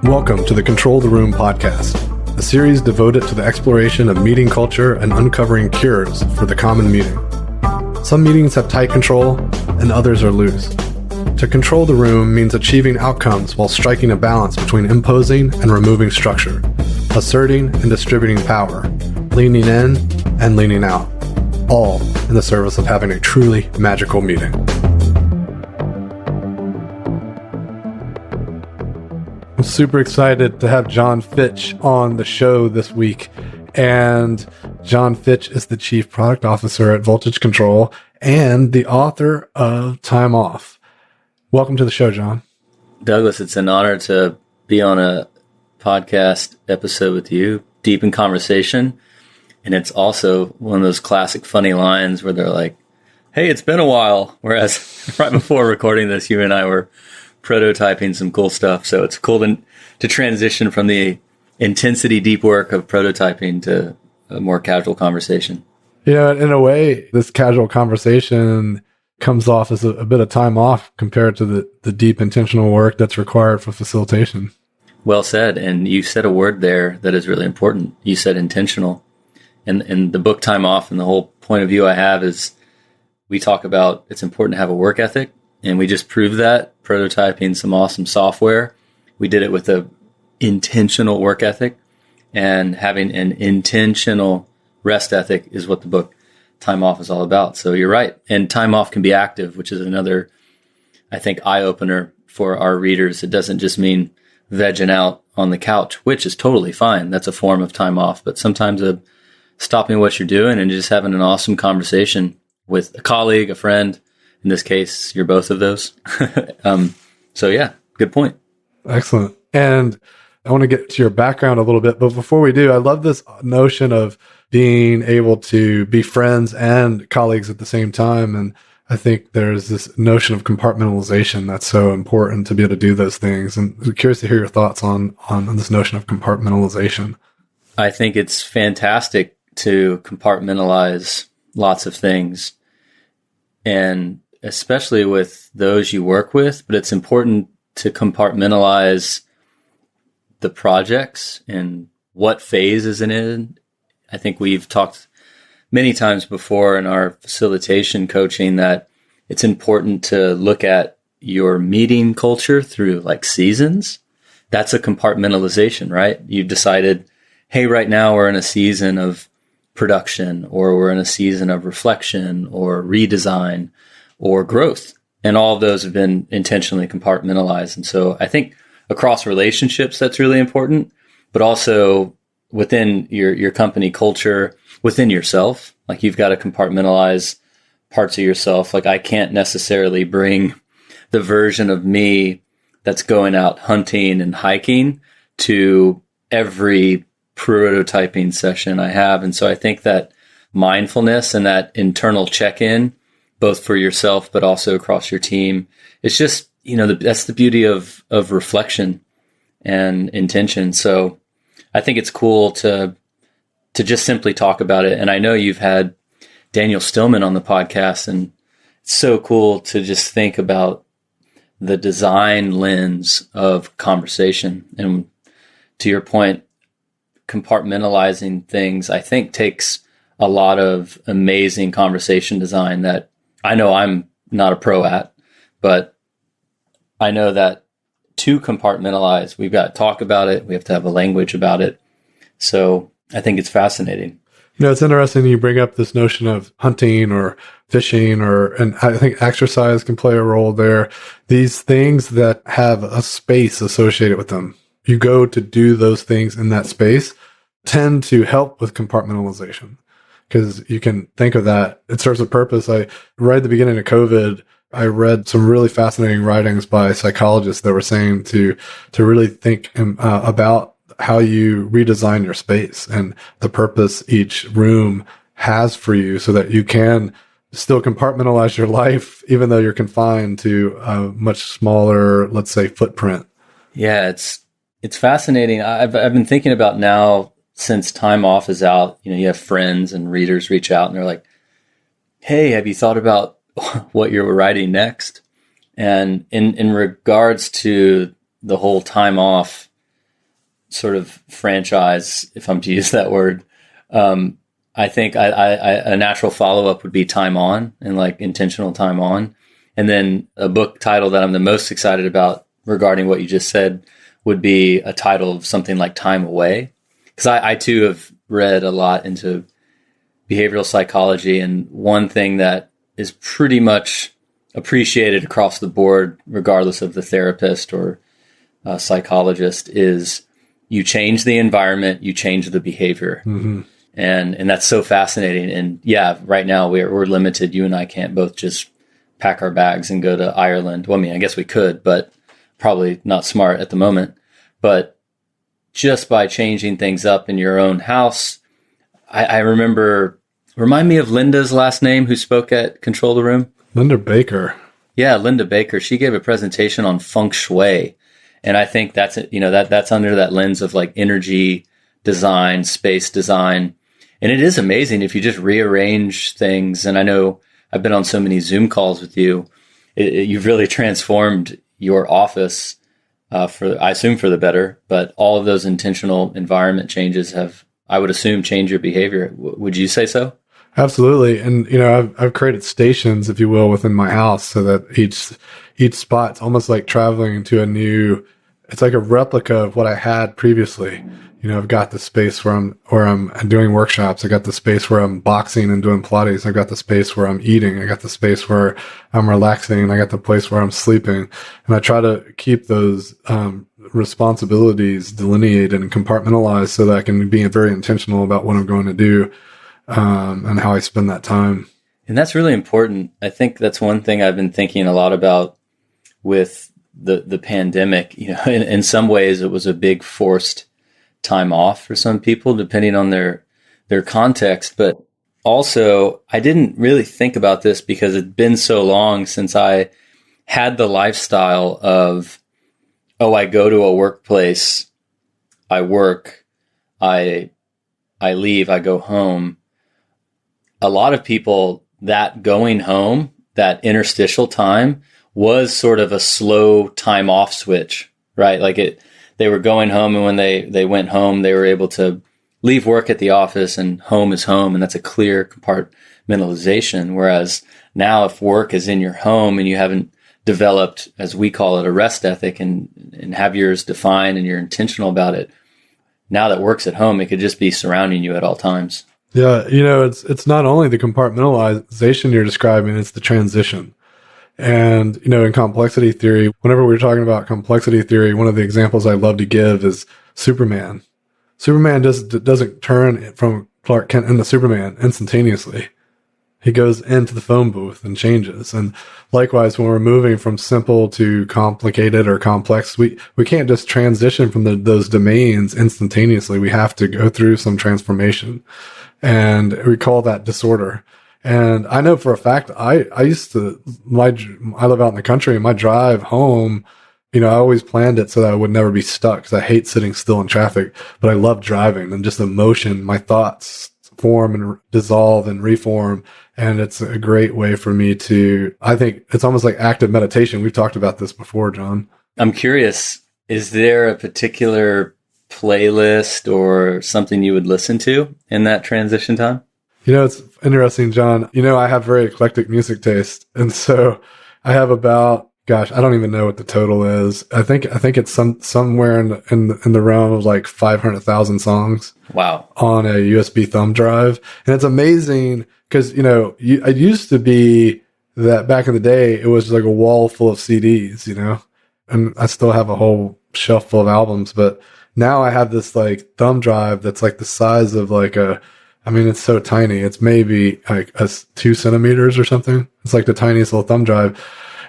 Welcome to the Control the Room podcast, a series devoted to the exploration of meeting culture and uncovering cures for the common meeting. Some meetings have tight control and others are loose. To control the room means achieving outcomes while striking a balance between imposing and removing structure, asserting and distributing power, leaning in and leaning out, all in the service of having a truly magical meeting. I'm super excited to have John Fitch on the show this week. And John Fitch is the Chief Product Officer at Voltage Control and the author of Time Off. Welcome to the show, John. Douglas, it's an honor to be on a podcast episode with you, deep in conversation. And it's also one of those classic funny lines where they're like, hey, it's been a while. Whereas right before recording this, you and I were prototyping some cool stuff. So it's cool to transition from the intensity deep work of prototyping to a more casual conversation. Yeah, in a way, this casual conversation comes off as a bit of time off compared to the deep intentional work that's required for facilitation. Well said. And you said a word there that is really important. You said intentional. And the book Time Off and the whole point of view I have is we talk about it's important to have a work ethic. And we just proved that prototyping some awesome software. We did it with a intentional work ethic, and having an intentional rest ethic is what the book Time Off is all about. So you're right. And time off can be active, which is another, I think, eye opener for our readers. It doesn't just mean vegging out on the couch, which is totally fine. That's a form of time off. But sometimes stopping what you're doing and just having an awesome conversation with a colleague, a friend. In this case, you're both of those. So yeah, good point. Excellent. And I want to get to your background a little bit, but before we do, I love this notion of being able to be friends and colleagues at the same time. And I think there's this notion of compartmentalization that's so important to be able to do those things. And I'm curious to hear your thoughts on this notion of compartmentalization. I think it's fantastic to compartmentalize lots of things, and especially with those you work with, but it's important to compartmentalize the projects and what phase is it in. I think we've talked many times before in our facilitation coaching that it's important to look at your meeting culture through like seasons. That's a compartmentalization, right? You've decided, hey, right now we're in a season of production, or we're in a season of reflection or redesign or growth. And all of those have been intentionally compartmentalized. And so I think across relationships, that's really important, but also within your company culture, within yourself, like you've got to compartmentalize parts of yourself. Like I can't necessarily bring the version of me that's going out hunting and hiking to every prototyping session I have. And so I think that mindfulness and that internal check-in, both for yourself, but also across your team, it's just, that's the beauty of reflection and intention. So I think it's cool to just simply talk about it. And I know you've had Daniel Stillman on the podcast, and it's so cool to just think about the design lens of conversation. And to your point, compartmentalizing things, I think, takes a lot of amazing conversation design that I know I'm not a pro at, but I know that to compartmentalize, we've got to talk about it. We have to have a language about it. So I think it's fascinating. It's interesting you bring up this notion of hunting or fishing, and I think exercise can play a role there. These things that have a space associated with them, you go to do those things in that space, tend to help with compartmentalization, because you can think of that. It serves a purpose. Right at the beginning of COVID, I read some really fascinating writings by psychologists that were saying to really think about how you redesign your space and the purpose each room has for you, so that you can still compartmentalize your life, even though you're confined to a much smaller, let's say, footprint. Yeah, it's fascinating. I've been thinking about now, since Time Off is out, you have friends and readers reach out and they're like, hey, have you thought about what you're writing next? And in regards to the whole Time Off sort of franchise, if I'm to use that word, I think a natural follow-up would be time on, and like intentional time on. And then a book title that I'm the most excited about regarding what you just said would be a title of something like Time Away. Because I too have read a lot into behavioral psychology, and one thing that is pretty much appreciated across the board, regardless of the therapist or psychologist, is you change the environment, you change the behavior. Mm-hmm. And that's so fascinating. And yeah, right now we're limited. You and I can't both just pack our bags and go to Ireland. Well, I mean, I guess we could, but probably not smart at the moment. But just by changing things up in your own house, I remember, remind me of Linda's last name who spoke at Control the Room? Linda Baker. Yeah, Linda Baker. She gave a presentation on feng shui. And I think that's, that's under that lens of like energy design, space design. And it is amazing if you just rearrange things. And I know I've been on so many Zoom calls with you. You've really transformed your office I assume for the better, but all of those intentional environment changes have, I would assume, changed your behavior. Would you say so? Absolutely. And, I've created stations, if you will, within my house so that each spot's almost like traveling into it's like a replica of what I had previously. I've got the space where I'm doing workshops. I got the space where I'm boxing and doing Pilates. I've got the space where I'm eating. I got the space where I'm relaxing. I got the place where I'm sleeping. And I try to keep those responsibilities delineated and compartmentalized so that I can be very intentional about what I'm going to do and how I spend that time. And that's really important. I think that's one thing I've been thinking a lot about with the pandemic. In some ways, it was a big forced time off for some people, depending on their context. But also, I didn't really think about this because it'd been so long since I had the lifestyle of, I go to a workplace, I work, I leave, I go home. A lot of people, that going home, that interstitial time, was sort of a slow time off switch, right? Like they were going home, and when they went home, they were able to leave work at the office, and home is home, and that's a clear compartmentalization. Whereas now, if work is in your home and you haven't developed, as we call it, a rest ethic and have yours defined and you're intentional about it, now that work's at home, it could just be surrounding you at all times. Yeah, it's not only the compartmentalization you're describing, it's the transition. And, in complexity theory, whenever we're talking about complexity theory, one of the examples I love to give is Superman. Superman doesn't turn from Clark Kent into Superman instantaneously. He goes into the phone booth and changes. And likewise, when we're moving from simple to complicated or complex, we can't just transition from those domains instantaneously. We have to go through some transformation. And we call that disorder. And I know for a fact, I live out in the country, and my drive home, I always planned it so that I would never be stuck, because I hate sitting still in traffic, but I love driving and just the motion. My thoughts form and dissolve and reform. And it's a great way for me I think it's almost like active meditation. We've talked about this before, John. I'm curious, is there a particular playlist or something you would listen to in that transition time? It's interesting, John. I have very eclectic music taste. And so I have about, I don't even know what the total is. I think it's somewhere in the realm of like 500,000 songs. Wow. On a USB thumb drive. And it's amazing because, it used to be that back in the day, it was like a wall full of CDs, and I still have a whole shelf full of albums. But now I have this like thumb drive that's like the size of like it's so tiny. It's maybe like 2 centimeters or something. It's like the tiniest little thumb drive.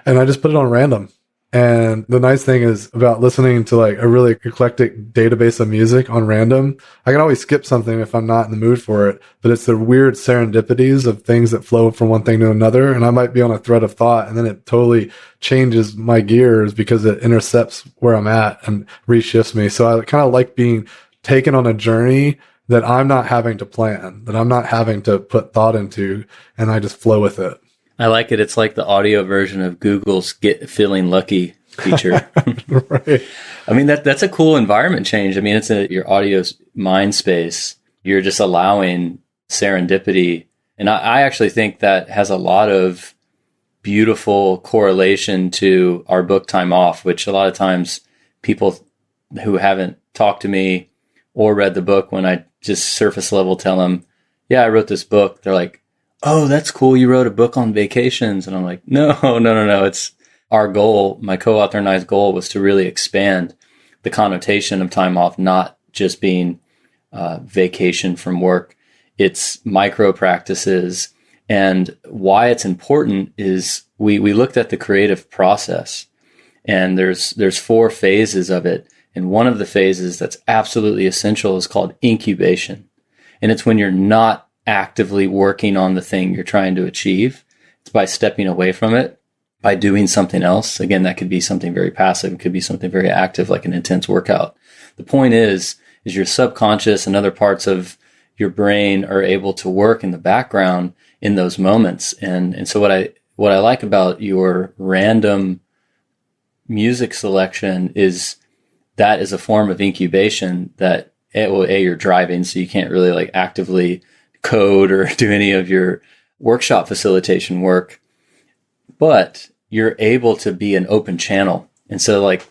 And I just put it on random. And the nice thing is about listening to like a really eclectic database of music on random, I can always skip something if I'm not in the mood for it. But it's the weird serendipities of things that flow from one thing to another. And I might be on a thread of thought, and then it totally changes my gears because it intercepts where I'm at and reshifts me. So I kind of like being taken on a journey that I'm not having to plan, that I'm not having to put thought into, and I just flow with it. I like it. It's like the audio version of Google's Get Feeling Lucky feature. Right. I mean, that's a cool environment change. I mean, it's your audio's mind space. You're just allowing serendipity. And I actually think that has a lot of beautiful correlation to our book Time Off, which a lot of times people who haven't talked to me or read the book, when I just surface level tell them, yeah, I wrote this book, they're like, oh, that's cool. You wrote a book on vacations. And I'm like, no. It's our goal. My co-author and I's goal was to really expand the connotation of time off, not just being vacation from work. It's micro practices. And why it's important is we looked at the creative process, and there's 4 phases of it. And one of the phases that's absolutely essential is called incubation. And it's when you're not actively working on the thing you're trying to achieve. It's by stepping away from it, by doing something else. Again, that could be something very passive. It could be something very active, like an intense workout. The point is your subconscious and other parts of your brain are able to work in the background in those moments. And so what I like about your random music selection is that is a form of incubation that you're driving, so you can't really like actively code or do any of your workshop facilitation work, but you're able to be an open channel. And so like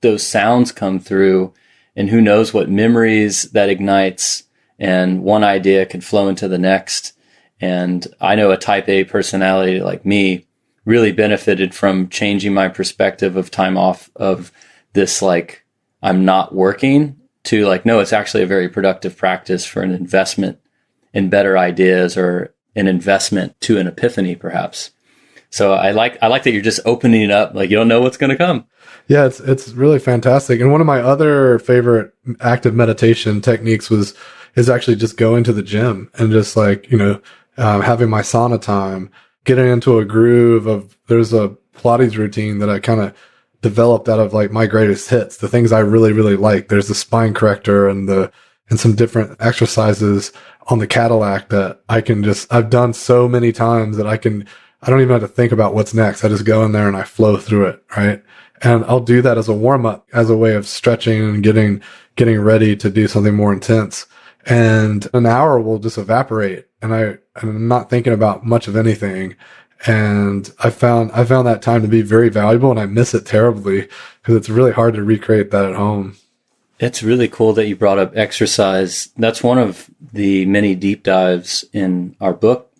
those sounds come through, and who knows what memories that ignites, and one idea can flow into the next. And I know a type A personality like me really benefited from changing my perspective of time off, of this, like, I'm not working, to like, no, it's actually a very productive practice for an investment in better ideas, or an investment to an epiphany, perhaps. So I like that you're just opening it up. Like, you don't know what's going to come. Yeah, it's really fantastic. And one of my other favorite active meditation techniques is actually just going to the gym and just like, having my sauna time, getting into a groove of, there's a Pilates routine that I kind of developed out of like my greatest hits, the things I really, really like. There's the spine corrector and some different exercises on the Cadillac that I've done so many times that I don't even have to think about what's next. I just go in there and I flow through it. Right. And I'll do that as a warm up, as a way of stretching and getting ready to do something more intense. And an hour will just evaporate, and I'm not thinking about much of anything. And I found that time to be very valuable, and I miss it terribly because it's really hard to recreate that at home. It's really cool that you brought up exercise. That's one of the many deep dives in our book,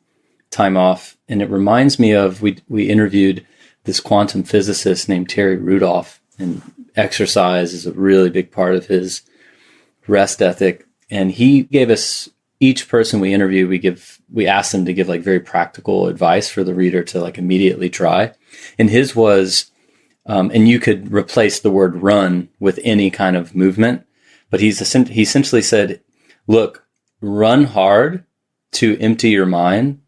Time Off. And it reminds me of, we interviewed this quantum physicist named Terry Rudolph, and exercise is a really big part of his rest ethic. And he gave us, each person we interviewed, we asked them to give like very practical advice for the reader to like immediately try. And his was, and you could replace the word run with any kind of movement, but he essentially said, look, run hard to empty your mind,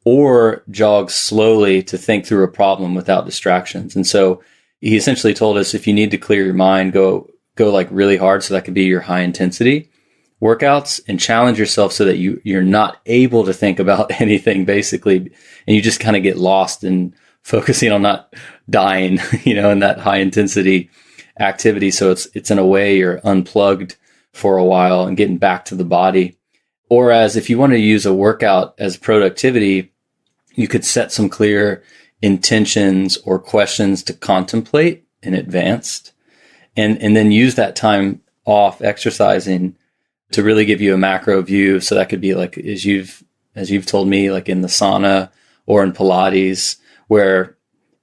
or jog slowly to think through a problem without distractions. And so he essentially told us, if you need to clear your mind, go like really hard. So that could be your high intensity workouts, and challenge yourself so that you're not able to think about anything, basically. And you just kind of get lost in focusing on not dying, in that high intensity activity. So it's in a way you're unplugged for a while and getting back to the body. Or as if you want to use a workout as productivity, you could set some clear intentions or questions to contemplate in advance, and then use that time off exercising to really give you a macro view. So that could be like, as you've told me, like in the sauna or in Pilates, where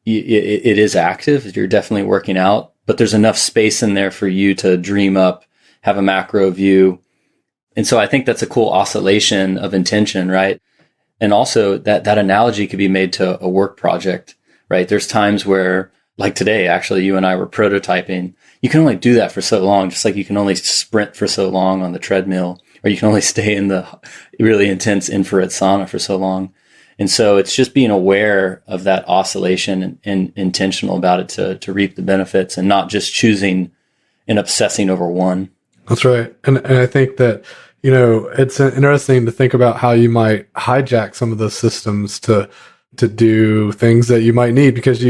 it is active, you're definitely working out, but there's enough space in there for you to dream up, have a macro view. And so I think that's a cool oscillation of intention, right? And also that analogy could be made to a work project, right? There's times where, like today, actually, you and I were prototyping. You can only do that for so long, just like you can only sprint for so long on the treadmill, or you can only stay in the really intense infrared sauna for so long. And so it's just being aware of that oscillation and intentional about it to reap the benefits, and not just choosing and obsessing over one. That's right. And I think that, it's interesting to think about how you might hijack some of those systems to do things that you might need, because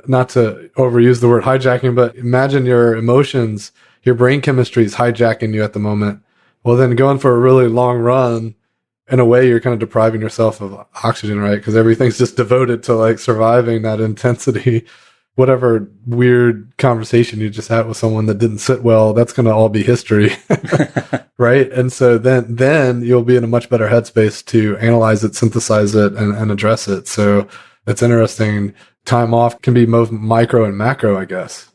not to overuse the word hijacking, but imagine your emotions, your brain chemistry is hijacking you at the moment. Well, then going for a really long run, in a way, you're kind of depriving yourself of oxygen, right? Because everything's just devoted to like surviving that intensity. Whatever weird conversation you just had with someone that didn't sit well, that's going to all be history, right? And so then you'll be in a much better headspace to analyze it, synthesize it, and address it. So it's interesting. Time off can be both micro and macro, I guess.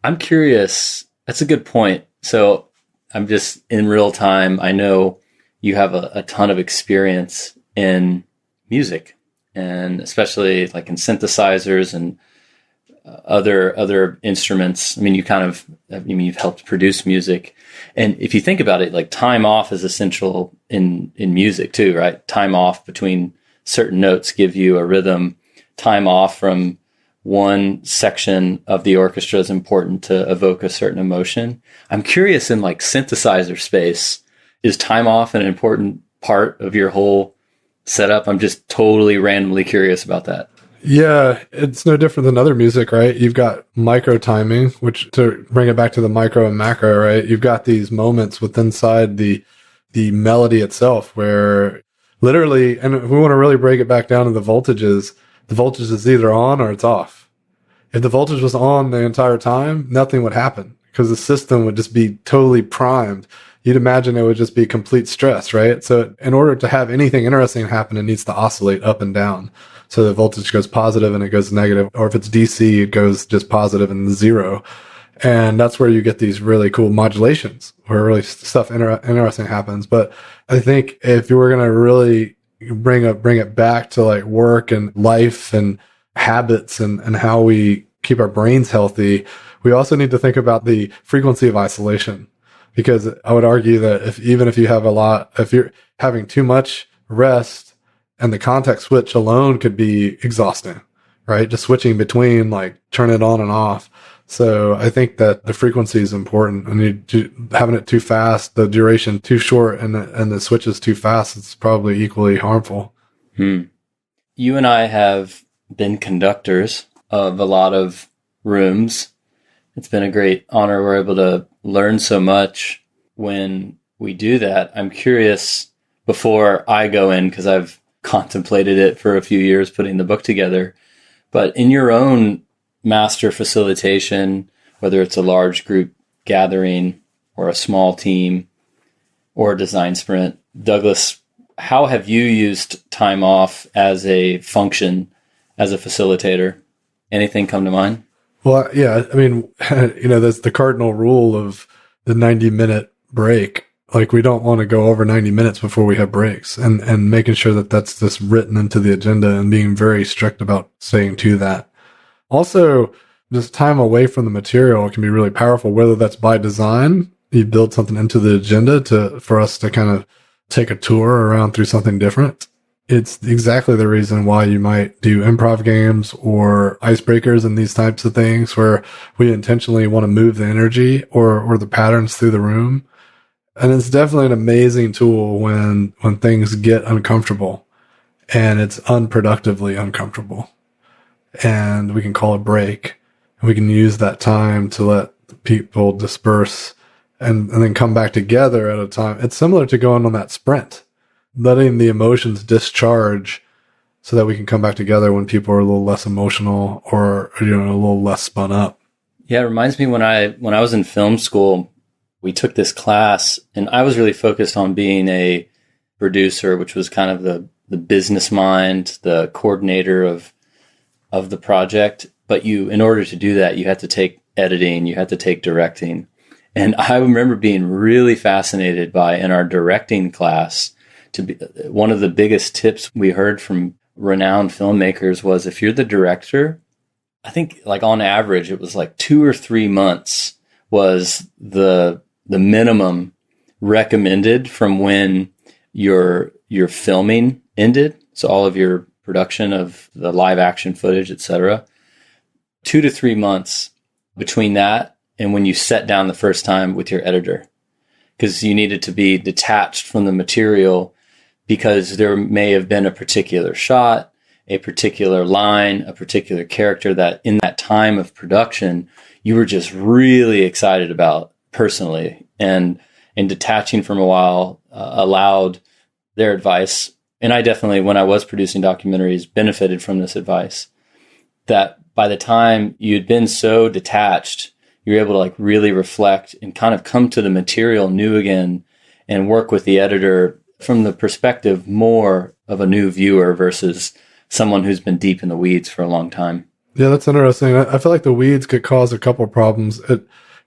I'm curious. That's a good point. So I'm just in real time. I know you have a ton of experience in music, and especially like in synthesizers and other instruments. I mean, you've helped produce music. And if you think about it, like time off is essential in music too, right? Time off between certain notes give you a rhythm. Time off from one section of the orchestra is important to evoke a certain emotion. I'm curious, in like synthesizer space, is time off an important part of your whole setup? I'm just totally randomly curious about that. Yeah, it's no different than other music, right? You've got micro timing, which, to bring it back to the micro and macro, right? You've got these moments inside the melody itself where literally, and if we want to really break it back down to the voltage is either on or it's off. If the voltage was on the entire time, nothing would happen because the system would just be totally primed. You'd imagine it would just be complete stress, right? So in order to have anything interesting happen, it needs to oscillate up and down. So the voltage goes positive and it goes negative. Or if it's DC, it goes just positive and zero. And that's where you get these really cool modulations where really stuff interesting happens. But I think if you were going to really bring it back to like work and life and habits and how we keep our brains healthy, we also need to think about the frequency of isolation. Because I would argue that if you're having too much rest, and the context switch alone could be exhausting, right? Just switching between, like, turn it on and off. So I think that the frequency is important, and having it too fast, the duration too short, and the switches too fast, it's probably equally harmful. You and I have been conductors of a lot of rooms. It's been a great honor. We're able to learn so much when we do that. I'm curious, before I go in, because I've contemplated it for a few years putting the book together, but in your own master facilitation, whether it's a large group gathering or a small team or a design sprint, Douglas, how have you used time off as a function as a facilitator? Anything come to mind? Well, yeah, I mean, that's the cardinal rule of the 90-minute break. Like, we don't want to go over 90 minutes before we have breaks, and making sure that that's just written into the agenda and being very strict about staying to that. Also, just time away from the material can be really powerful, whether that's by design, you build something into the agenda for us to kind of take a tour around through something different. It's exactly the reason why you might do improv games or icebreakers and these types of things where we intentionally want to move the energy or the patterns through the room. And it's definitely an amazing tool when things get uncomfortable, and it's unproductively uncomfortable. And we can call a break, and we can use that time to let people disperse and then come back together at a time. It's similar to going on that sprint, letting the emotions discharge so that we can come back together when people are a little less emotional or a little less spun up. Yeah, it reminds me when I was in film school, we took this class, and I was really focused on being a producer, which was kind of the business mind, the coordinator of the project. But in order to do that, you had to take editing, you had to take directing. And I remember being really fascinated by, in our directing class, one of the biggest tips we heard from renowned filmmakers was, if you're the director, I think like on average, it was like 2 or 3 months was the minimum recommended from when your filming ended. So all of your production of the live action footage, etc. 2 to 3 months between that and when you sat down the first time with your editor, because you needed to be detached from the material, because there may have been a particular shot, a particular line, a particular character that in that time of production, you were just really excited about personally, and detaching from a while allowed their advice. And I definitely, when I was producing documentaries, benefited from this advice, that by the time you'd been so detached, you were able to like really reflect and kind of come to the material new again and work with the editor from the perspective more of a new viewer versus someone who's been deep in the weeds for a long time. Yeah, that's interesting. I feel like the weeds could cause a couple of problems. If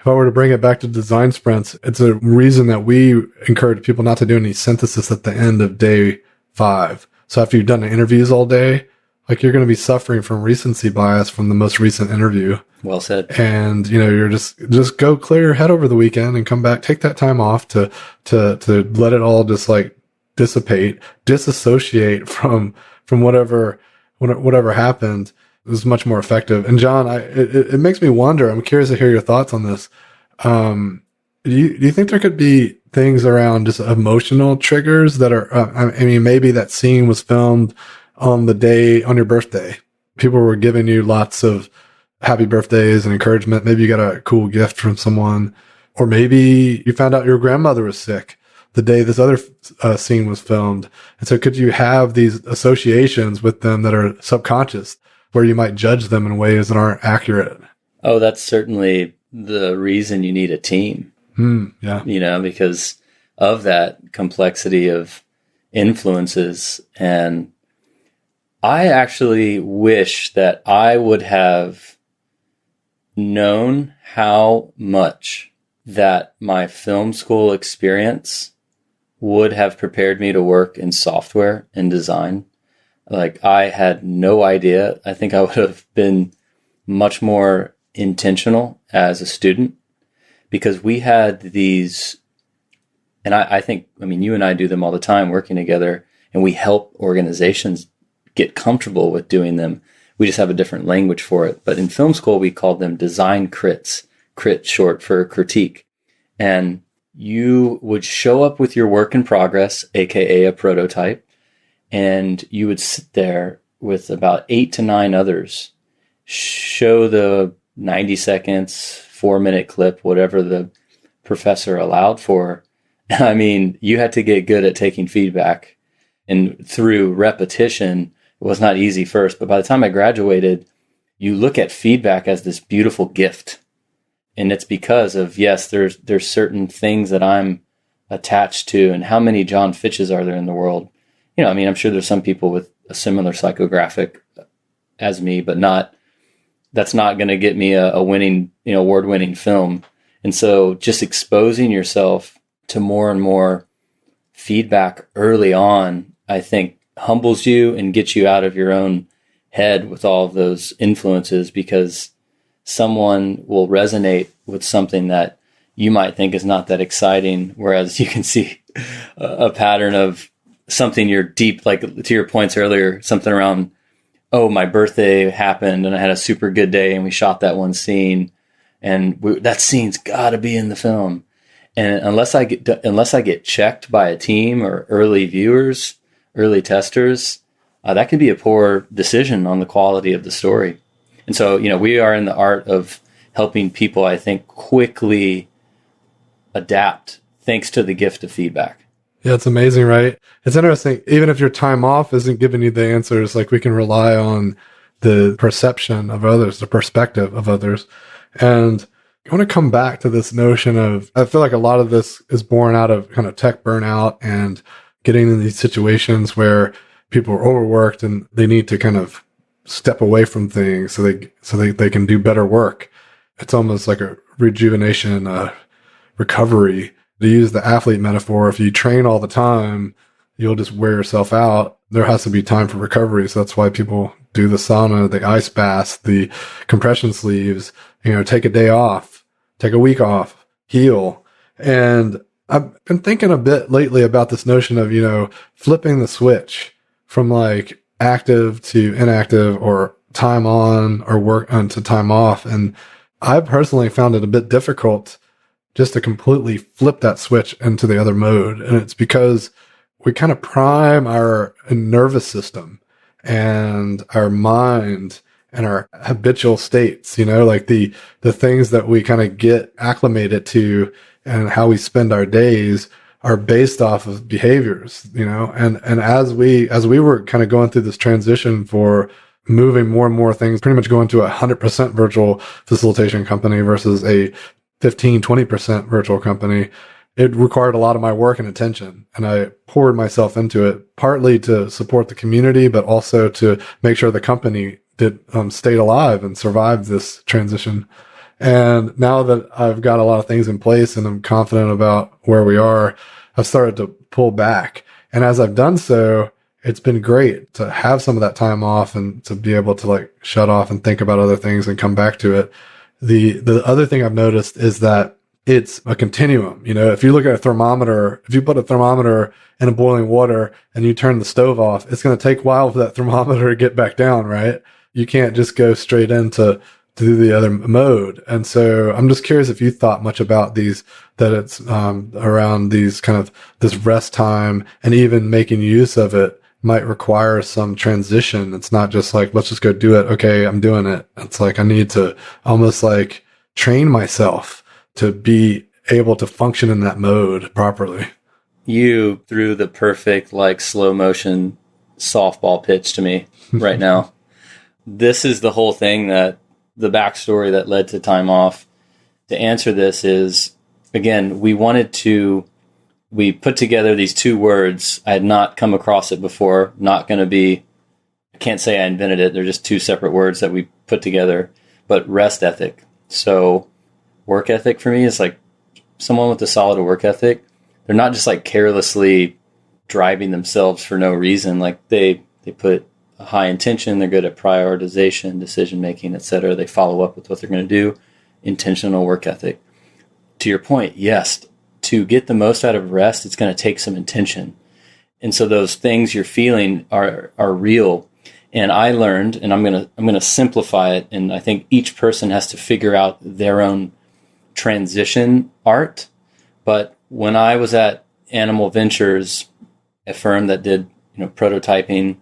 I were to bring it back to design sprints, it's a reason that we encourage people not to do any synthesis at the end of day 5. So after you've done the interviews all day, like you're going to be suffering from recency bias from the most recent interview. Well said. And, you're just go clear your head over the weekend and come back, take that time off to let it all just like dissipate, disassociate from whatever happened. It was much more effective. And John, it makes me wonder, I'm curious to hear your thoughts on this. Do you think there could be things around just emotional triggers that are, maybe that scene was filmed on your birthday. People were giving you lots of happy birthdays and encouragement. Maybe you got a cool gift from someone, or maybe you found out your grandmother was sick the day this other scene was filmed. And so could you have these associations with them that are subconscious, where you might judge them in ways that aren't accurate? Oh, that's certainly the reason you need a team. Yeah. Because of that complexity of influences. And I actually wish that I would have known how much that my film school experience would have prepared me to work in software and design. Like, I had no idea. I think I would have been much more intentional as a student, because we had these, and I think, you and I do them all the time working together, and we help organizations get comfortable with doing them. We just have a different language for it. But in film school, we called them design crits, crit short for critique. And you would show up with your work in progress, aka a prototype, and you would sit there with about 8 to 9 others, show the 90 seconds, 4-minute clip, whatever the professor allowed for. You had to get good at taking feedback. And through repetition, it was not easy first, but by the time I graduated, you look at feedback as this beautiful gift. And it's because of, yes, there's certain things that I'm attached to. And how many John Fitches are there in the world? I'm sure there's some people with a similar psychographic as me, but that's not going to get me a winning, award-winning film. And so just exposing yourself to more and more feedback early on, I think, humbles you and gets you out of your own head with all of those influences, because someone will resonate with something that you might think is not that exciting, whereas you can see a pattern of something you're deep, like to your points earlier, something around, oh, my birthday happened and I had a super good day and we shot that one scene, and that scene's got to be in the film. And unless I get checked by a team or early viewers, early testers, that could be a poor decision on the quality of the story. And so, we are in the art of helping people, I think, quickly adapt thanks to the gift of feedback. Yeah, it's amazing, right? It's interesting. Even if your time off isn't giving you the answers, like, we can rely on the perception of others, the perspective of others. And I want to come back to this notion of, I feel like a lot of this is born out of kind of tech burnout and getting in these situations where people are overworked and they need to kind of step away from things so they can do better work. It's almost like a rejuvenation, recovery. To use the athlete metaphor, if you train all the time, you'll just wear yourself out. There has to be time for recovery. So that's why people do the sauna, the ice baths, the compression sleeves, take a day off, take a week off, heal. And I've been thinking a bit lately about this notion of, flipping the switch from like active to inactive, or time on or work on to time off. And I personally found it a bit difficult just to completely flip that switch into the other mode. And it's because we kind of prime our nervous system. and our mind and our habitual states, like the things that we kind of get acclimated to and how we spend our days are based off of behaviors, and as we were kind of going through this transition for moving more and more things, pretty much going to 100% virtual facilitation company versus a 15-20% virtual company, it required a lot of my work and attention, and I poured myself into it, partly to support the community, but also to make sure the company stayed alive and survived this transition. And now that I've got a lot of things in place and I'm confident about where we are, I've started to pull back. And as I've done so, it's been great to have some of that time off and to be able to like shut off and think about other things and come back to it. The other thing I've noticed is that it's a continuum. If you look at a thermometer, if you put a thermometer in a boiling water and you turn the stove off, it's going to take a while for that thermometer to get back down, right? You can't just go straight into do the other mode. And so I'm just curious if you thought much about these, that it's around these kind of this rest time, and even making use of it might require some transition. It's not just like, let's just go do it. Okay, I'm doing it. It's like I need to almost like train myself to be able to function in that mode properly. You threw the perfect like slow motion softball pitch to me right now. This is the whole thing, that the backstory that led to time off. To answer this is, again, we put together these two words. I had not come across it before. I can't say I invented it. They're just two separate words that we put together, but rest ethic. So work ethic for me is like someone with a solid work ethic. They're not just like carelessly driving themselves for no reason. Like they put a high intention. They're good at prioritization, decision making, etc. They follow up with what they're going to do. Intentional work ethic. To your point, yes, to get the most out of rest, it's going to take some intention. And so those things you're feeling are real. And I learned, and I'm going to simplify it, and I think each person has to figure out their own transition art. But when I was at Animal Ventures, a firm that did prototyping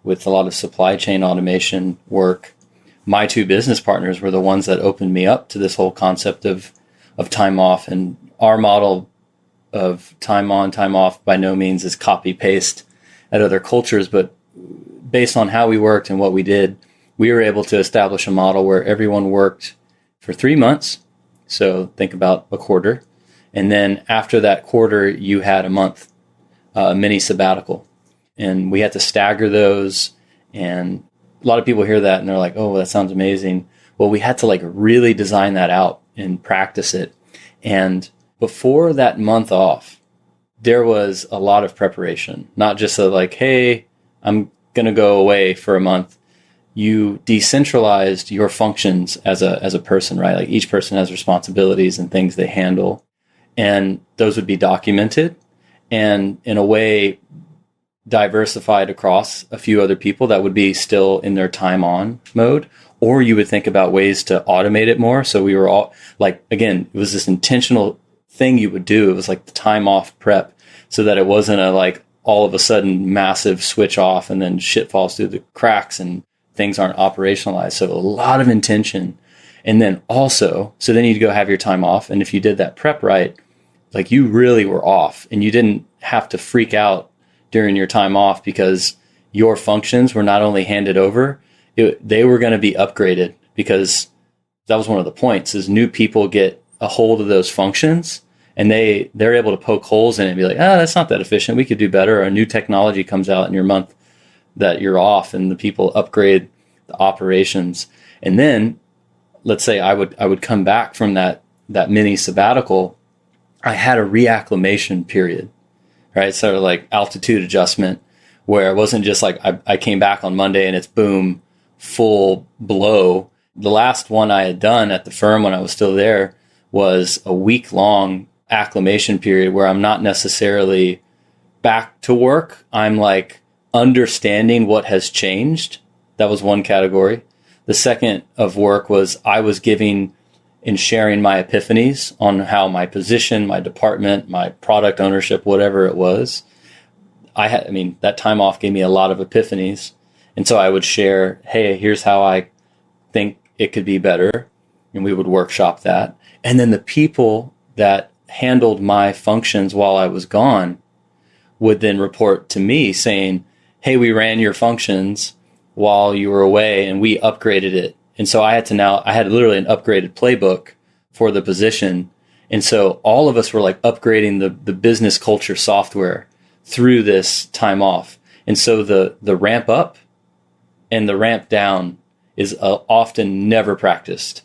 with a lot of supply chain automation work, my two business partners were the ones that opened me up to this whole concept of time off. And our model of time on, time off by no means is copy paste at other cultures, but based on how we worked and what we did, we were able to establish a model where everyone worked for 3 months. So think about a quarter. And then after that quarter, you had a month, a mini sabbatical. And we had to stagger those. And a lot of people hear that and they're like, oh, that sounds amazing. Well, we had to like really design that out and practice it. And before that month off, there was a lot of preparation, not just like, hey, I'm going to go away for a month. You decentralized your functions as a person, right? Like each person has responsibilities and things they handle, and those would be documented and in a way diversified across a few other people that would be still in their time on mode. Or you would think about ways to automate it more. So we were all like, again, it was this intentional thing you would do. It was like the time off prep, so that it wasn't a like all of a sudden massive switch off and then shit falls through the cracks and things aren't operationalized. So a lot of intention. And then also, so then you'd go have your time off. And if you did that prep right, like you really were off and you didn't have to freak out during your time off because your functions were not only handed over, they were going to be upgraded, because that was one of the points is new people get a hold of those functions and they're able to poke holes in it and be like, that's not that efficient. We could do better. Or a new technology comes out in your month that you're off, and the people upgrade the operations. And then let's say I would come back from that mini sabbatical. I had a reacclimation period, right? Sort of like altitude adjustment, where it wasn't just like I came back on Monday and it's boom, full blow. The last one I had done at the firm when I was still there was a week-long acclimation period where I'm not necessarily back to work. I'm like understanding what has changed. That was one category. The second of work was I was giving and sharing my epiphanies on how my position, my department, my product ownership, whatever it was. That time off gave me a lot of epiphanies. And so I would share, hey, here's how I think it could be better. And we would workshop that. And then the people that handled my functions while I was gone would then report to me saying, hey, we ran your functions while you were away and we upgraded it. And so I had literally an upgraded playbook for the position. And so all of us were like upgrading the business culture software through this time off. And so the ramp up and the ramp down is often never practiced.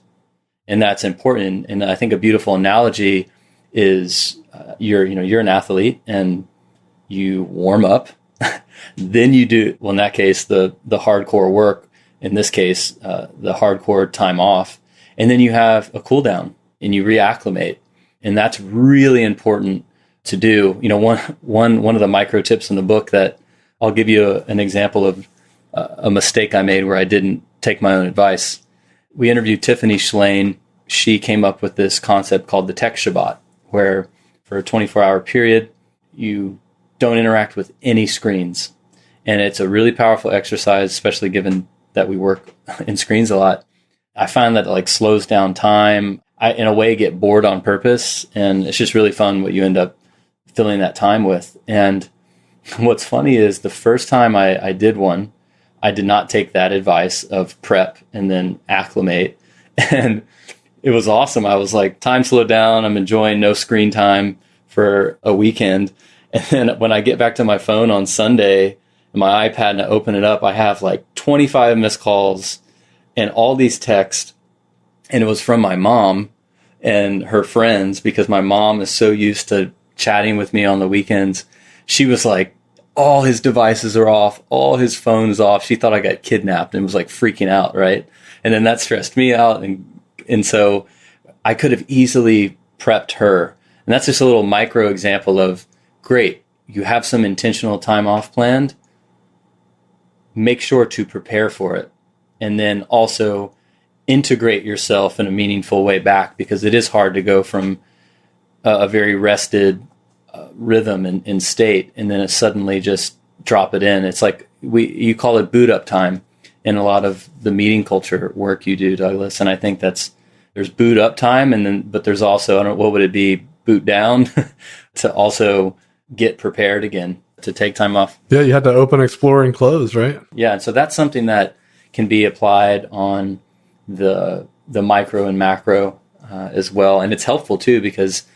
And that's important. And I think a beautiful analogy is you're an athlete and you warm up, then you do, well, in that case, the hardcore work, in this case, the hardcore time off, and then you have a cool down and you reacclimate. And that's really important to do. One of the micro tips in the book that I'll give you an example of a mistake I made where I didn't take my own advice. We interviewed Tiffany Schlane. She came up with this concept called the Tech Shabbat, where for a 24-hour period, you don't interact with any screens. And it's a really powerful exercise, especially given that we work in screens a lot. I find that it like slows down time. I, in a way, get bored on purpose. And it's just really fun what you end up filling that time with. And what's funny is the first time I did one, I did not take that advice of prep and then acclimate. And it was awesome. I was like, time slowed down. I'm enjoying no screen time for a weekend. And then when I get back to my phone on Sunday and my iPad and I open it up, I have like 25 missed calls and all these texts. And it was from my mom and her friends, because my mom is so used to chatting with me on the weekends. She was like, all his devices are off, all his phone's off. She thought I got kidnapped and was like freaking out, right? And then that stressed me out. And so I could have easily prepped her. And that's just a little micro example of, great, you have some intentional time off planned. Make sure to prepare for it. And then also integrate yourself in a meaningful way back, because it is hard to go from a very rested rhythm and state and then suddenly just drop it in. It's like you call it boot up time in a lot of the meeting culture work you do, Douglas. And I think there's boot up time, but there's also, I don't know, what would it be, boot down to also get prepared again, to take time off. Yeah, you had to open, explore, and close, right? Yeah, and so that's something that can be applied on the micro and macro as well. And it's helpful too, because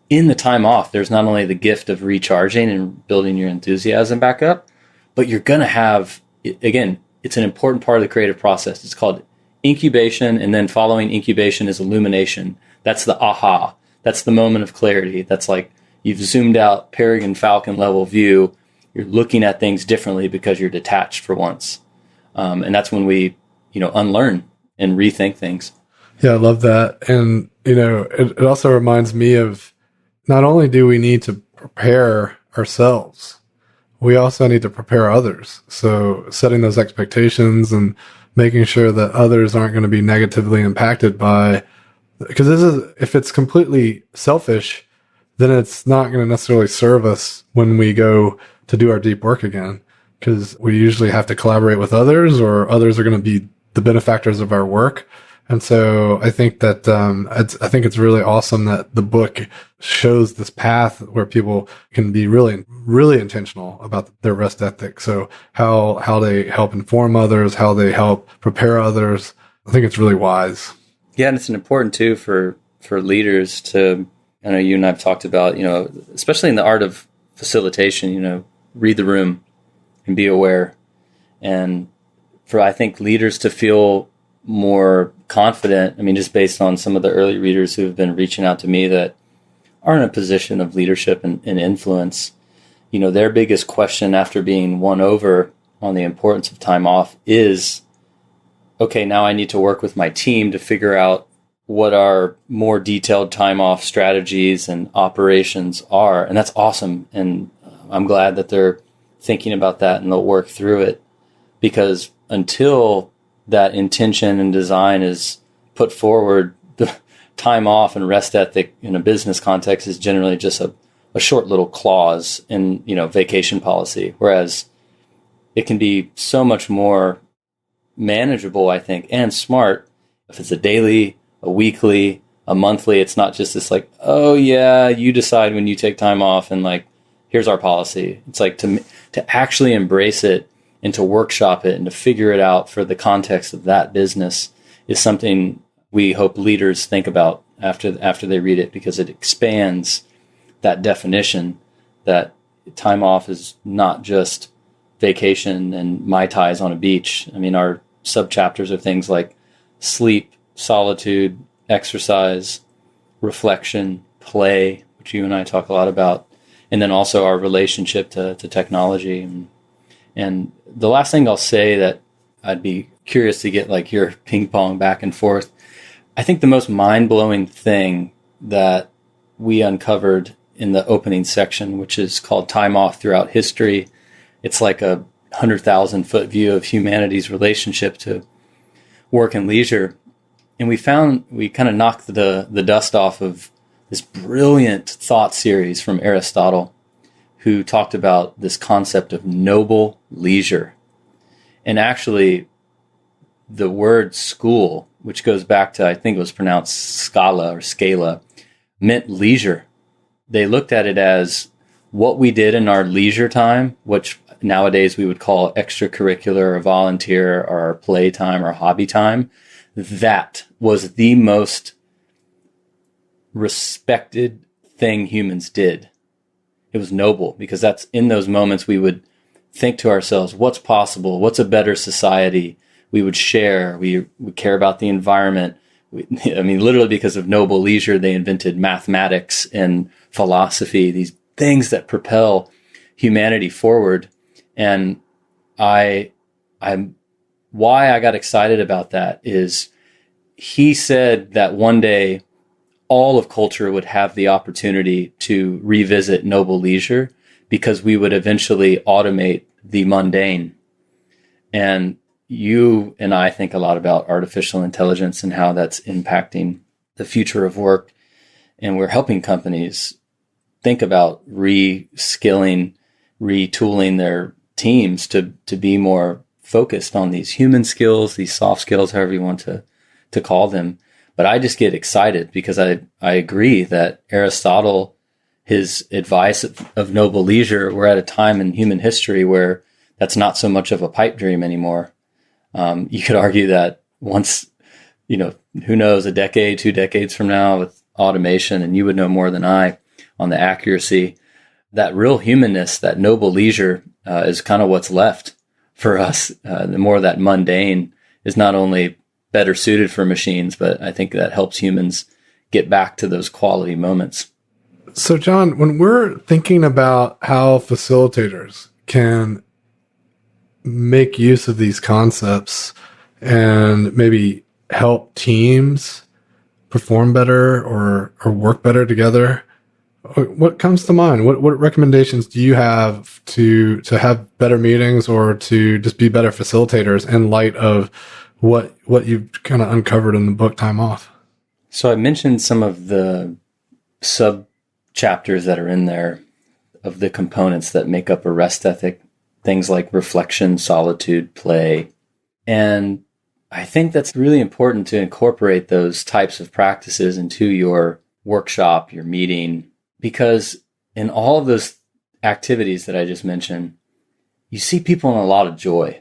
in the time off, there's not only the gift of recharging and building your enthusiasm back up, but you're going to have, again, it's an important part of the creative process. It's called incubation, and then following incubation is illumination. That's the aha. That's the moment of clarity. That's like you've zoomed out, Peregrine Falcon level view. You're looking at things differently because you're detached for once. And that's when we, unlearn and rethink things. Yeah, I love that. And, it also reminds me of, not only do we need to prepare ourselves, we also need to prepare others. So setting those expectations and making sure that others aren't going to be negatively impacted by, because if it's completely selfish, then it's not going to necessarily serve us when we go to do our deep work again, because we usually have to collaborate with others, or others are going to be the benefactors of our work. And so I think that I think it's really awesome that the book shows this path where people can be really, really intentional about their rest ethic. So how they help inform others, how they help prepare others. I think it's really wise. Yeah, and it's important too for leaders to, I know you and I've talked about, especially in the art of facilitation, read the room and be aware. And for, I think, leaders to feel more confident, just based on some of the early readers who have been reaching out to me that are in a position of leadership and influence, their biggest question after being won over on the importance of time off is, okay, now I need to work with my team to figure out what our more detailed time off strategies and operations are. And that's awesome. And I'm glad that they're thinking about that and they'll work through it, because until that intention and design is put forward, the time off and rest ethic in a business context is generally just a short little clause in, vacation policy. Whereas it can be so much more manageable, I think, and smart if it's a daily, a weekly, a monthly. It's not just this like, oh yeah, you decide when you take time off and like, here's our policy. It's like to actually embrace it and to workshop it and to figure it out for the context of that business is something we hope leaders think about after they read it, because it expands that definition that time off is not just vacation and Mai Tais on a beach. I mean, our subchapters are things like sleep, solitude, exercise, reflection, play, which you and I talk a lot about, and then also our relationship to technology. And the last thing I'll say that I'd be curious to get like your ping pong back and forth. I think the most mind-blowing thing that we uncovered in the opening section, which is called Time Off Throughout History, it's like a 100,000-foot view of humanity's relationship to work and leisure. And we kind of knocked the dust off of this brilliant thought series from Aristotle, who talked about this concept of noble leisure. And actually, the word school, which goes back to, I think it was pronounced scala, meant leisure. They looked at it as what we did in our leisure time, which nowadays we would call extracurricular or volunteer or playtime or hobby time. That was the most respected thing humans did. It was noble, because that's in those moments we would think to ourselves, what's possible? What's a better society? We would share. We would care about the environment. Literally because of noble leisure, they invented mathematics and philosophy, these things that propel humanity forward. And why I got excited about that is he said that one day all of culture would have the opportunity to revisit noble leisure, because we would eventually automate the mundane. And you and I think a lot about artificial intelligence and how that's impacting the future of work. And we're helping companies think about reskilling, retooling their teams to be more focused on these human skills, these soft skills, however you want to call them. But I just get excited because I agree that Aristotle, his advice of noble leisure, we're at a time in human history where that's not so much of a pipe dream anymore. You could argue that once, who knows, a decade, 2 decades from now with automation, and you would know more than I on the accuracy, that real humanness, that noble leisure is kind of what's left for us. The more that mundane is not only better suited for machines, but I think that helps humans get back to those quality moments. So, John, when we're thinking about how facilitators can make use of these concepts and maybe help teams perform better or work better together, what comes to mind? What recommendations do you have to have better meetings or to just be better facilitators in light of what you've kind of uncovered in the book Time Off? So I mentioned some of the sub chapters that are in there of the components that make up a rest ethic, things like reflection, solitude, play. And I think that's really important to incorporate those types of practices into your workshop, your meeting, because in all of those activities that I just mentioned, you see people in a lot of joy.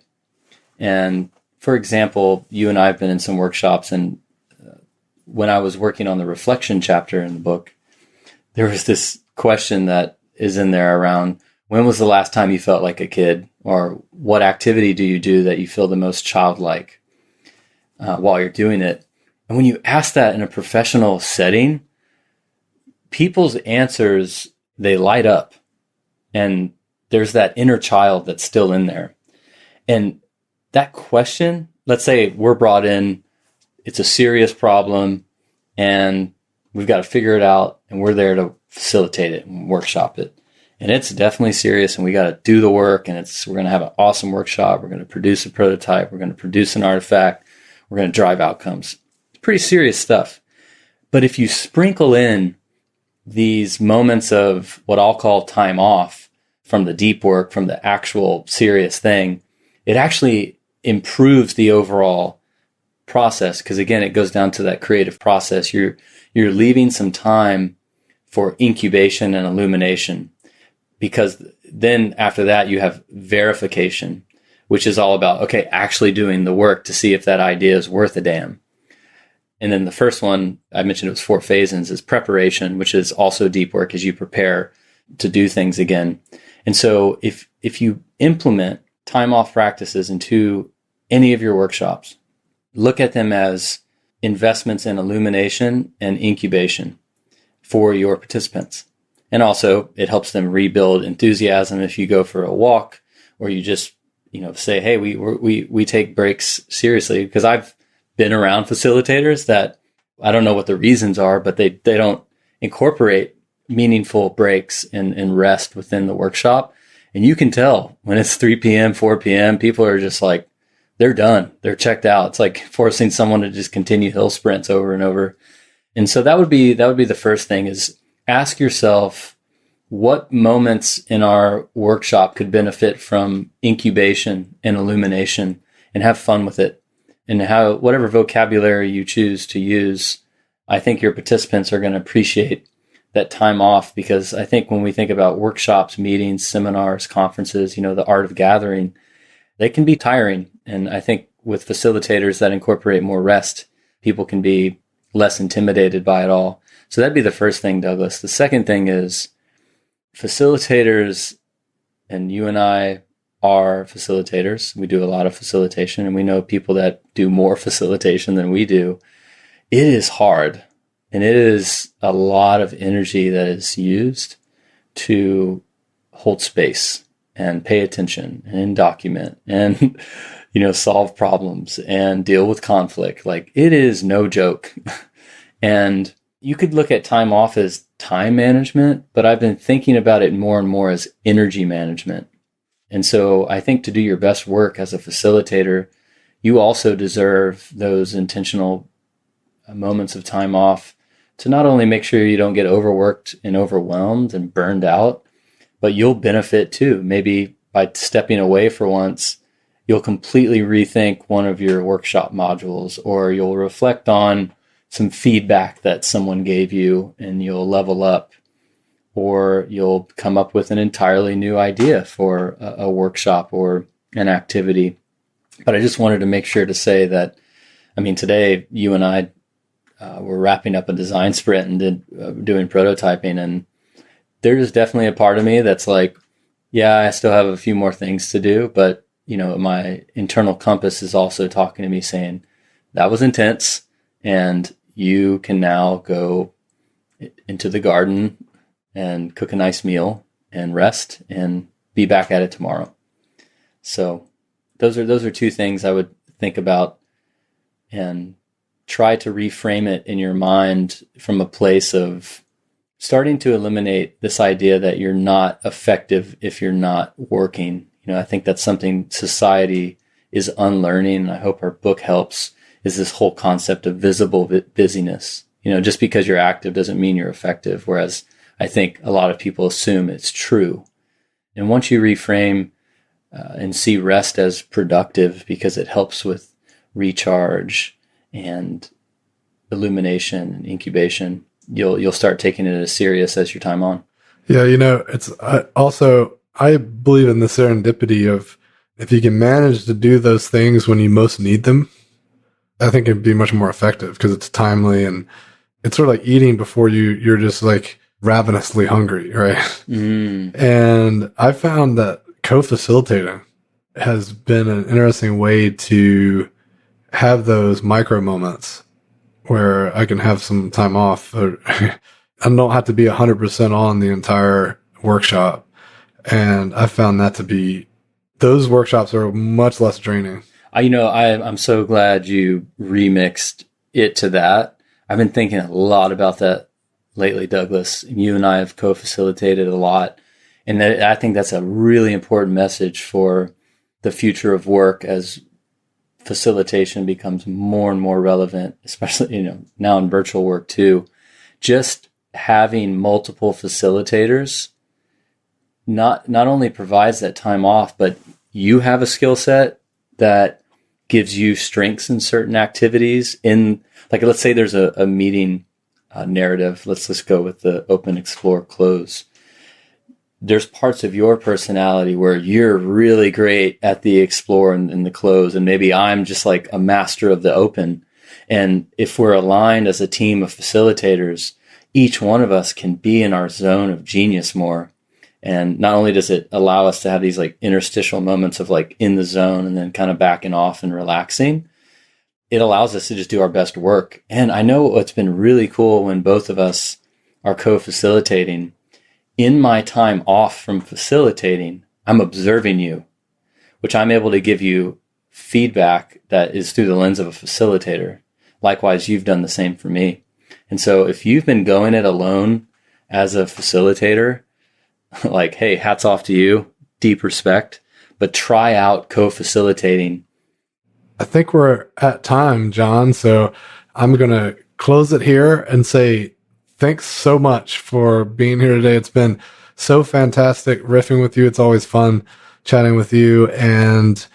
And for example, you and I have been in some workshops, and when I was working on the reflection chapter in the book, there was this question that is in there around, when was the last time you felt like a kid? Or what activity do you do that you feel the most childlike while you're doing it? And when you ask that in a professional setting, people's answers, they light up. And there's that inner child that's still in there. And that question, let's say we're brought in, it's a serious problem, and we've got to figure it out, and we're there to facilitate it and workshop it. And it's definitely serious, and we got to do the work, and we're going to have an awesome workshop. We're going to produce a prototype. We're going to produce an artifact. We're going to drive outcomes. It's pretty serious stuff. But if you sprinkle in these moments of what I'll call time off from the deep work, from the actual serious thing, it actually improves the overall process. Because again, it goes down to that creative process. You're leaving some time for incubation and illumination, because then after that you have verification, which is all about, okay, actually doing the work to see if that idea is worth a damn. And then the first one, I mentioned it was 4 phases, is preparation, which is also deep work as you prepare to do things again. And so if you implement time off practices into any of your workshops, look at them as investments in illumination and incubation for your participants. And also it helps them rebuild enthusiasm if you go for a walk, or you just, say, hey, we take breaks seriously. Because I've been around facilitators that, I don't know what the reasons are, but they don't incorporate meaningful breaks and rest within the workshop. And you can tell when it's 3 p.m., 4 p.m., people are just like, they're done. They're checked out. It's like forcing someone to just continue hill sprints over and over. And so that would be the first thing, is ask yourself what moments in our workshop could benefit from incubation and illumination, and have fun with it. And how, whatever vocabulary you choose to use, I think your participants are going to appreciate that time off. Because I think when we think about workshops, meetings, seminars, conferences, the art of gathering, they can be tiring. And I think with facilitators that incorporate more rest, people can be less intimidated by it all. So that'd be the first thing, Douglas. The second thing is facilitators, and you and I are facilitators. We do a lot of facilitation, and we know people that do more facilitation than we do. It is hard, and it is a lot of energy that is used to hold space and pay attention and document and, solve problems and deal with conflict. Like, it is no joke. And you could look at time off as time management, but I've been thinking about it more and more as energy management. And so I think to do your best work as a facilitator, you also deserve those intentional moments of time off to not only make sure you don't get overworked and overwhelmed and burned out, but you'll benefit too. Maybe by stepping away for once, you'll completely rethink one of your workshop modules, or you'll reflect on some feedback that someone gave you and you'll level up. Or you'll come up with an entirely new idea for a workshop or an activity. But I just wanted to make sure to say that, today you and I were wrapping up a design sprint and doing prototyping, and there's definitely a part of me that's like, yeah, I still have a few more things to do, but my internal compass is also talking to me saying, that was intense, and you can now go into the garden and cook a nice meal and rest and be back at it tomorrow. So those are 2 things I would think about, and try to reframe it in your mind from a place of starting to eliminate this idea that you're not effective if you're not working. I think that's something society is unlearning, and I hope our book helps, is this whole concept of visible busyness. Just because you're active doesn't mean you're effective, whereas I think a lot of people assume it's true. And once you reframe and see rest as productive, because it helps with recharge and illumination and incubation, you'll start taking it as serious as your time on. Yeah, I believe in the serendipity of, if you can manage to do those things when you most need them, I think it'd be much more effective, because it's timely, and it's sort of like eating before you're just like ravenously hungry, right? And I found that co-facilitating has been an interesting way to have those micro moments where I can have some time off, or I don't have to be 100% on the entire workshop. And I found that to be, those workshops are much less draining. I'm so glad you remixed it to that. I've been thinking a lot about that lately, Douglas. You and I have co-facilitated a lot. And I think that's a really important message for the future of work, as facilitation becomes more and more relevant, especially, now in virtual work too. Just having multiple facilitators not only provides that time off, but you have a skill set that gives you strengths in certain activities. Like, let's say there's a meeting narrative. Let's just go with the open, explore, close. There's parts of your personality where you're really great at the explore and the close. And maybe I'm just like a master of the open. And if we're aligned as a team of facilitators, each one of us can be in our zone of genius more. And not only does it allow us to have these like interstitial moments of like in the zone and then kind of backing off and relaxing, it allows us to just do our best work. And I know what's been really cool when both of us are co-facilitating. In my time off from facilitating, I'm observing you, which I'm able to give you feedback that is through the lens of a facilitator. Likewise, you've done the same for me. And so if you've been going it alone as a facilitator, like, hey, hats off to you, deep respect, but try out co-facilitating. I think we're at time, John. So I'm going to close it here and say, thanks so much for being here today. It's been so fantastic riffing with you. It's always fun chatting with you. And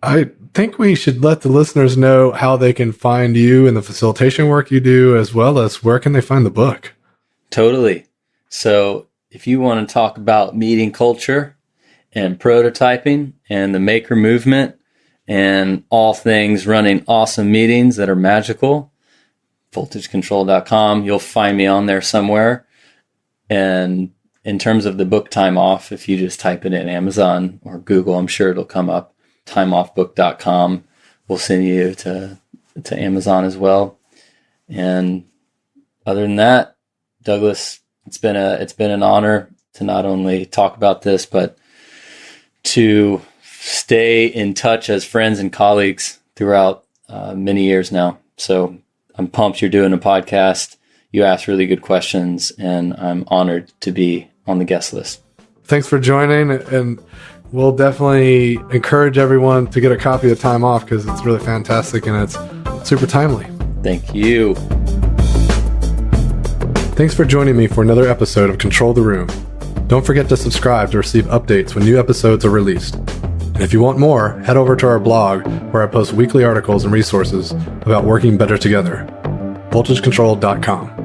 I think we should let the listeners know how they can find you and the facilitation work you do, as well as where can they find the book? Totally. So if you want to talk about meeting culture and prototyping and the maker movement and all things running awesome meetings that are magical, voltagecontrol.com. You'll find me on there somewhere. And in terms of the book Time Off, if you just type it in Amazon or Google, I'm sure it'll come up. timeoffbook.com will send you to Amazon as well. And other than that, Douglas, it's been an honor to not only talk about this, but to stay in touch as friends and colleagues throughout many years now. So I'm pumped you're doing a podcast. You asked really good questions, and I'm honored to be on the guest list. Thanks for joining, and we'll definitely encourage everyone to get a copy of Time Off because it's really fantastic and it's super timely. Thank you. Thanks for joining me for another episode of Control the Room. Don't forget to subscribe to receive updates when new episodes are released. And if you want more, head over to our blog where I post weekly articles and resources about working better together. voltagecontrol.com.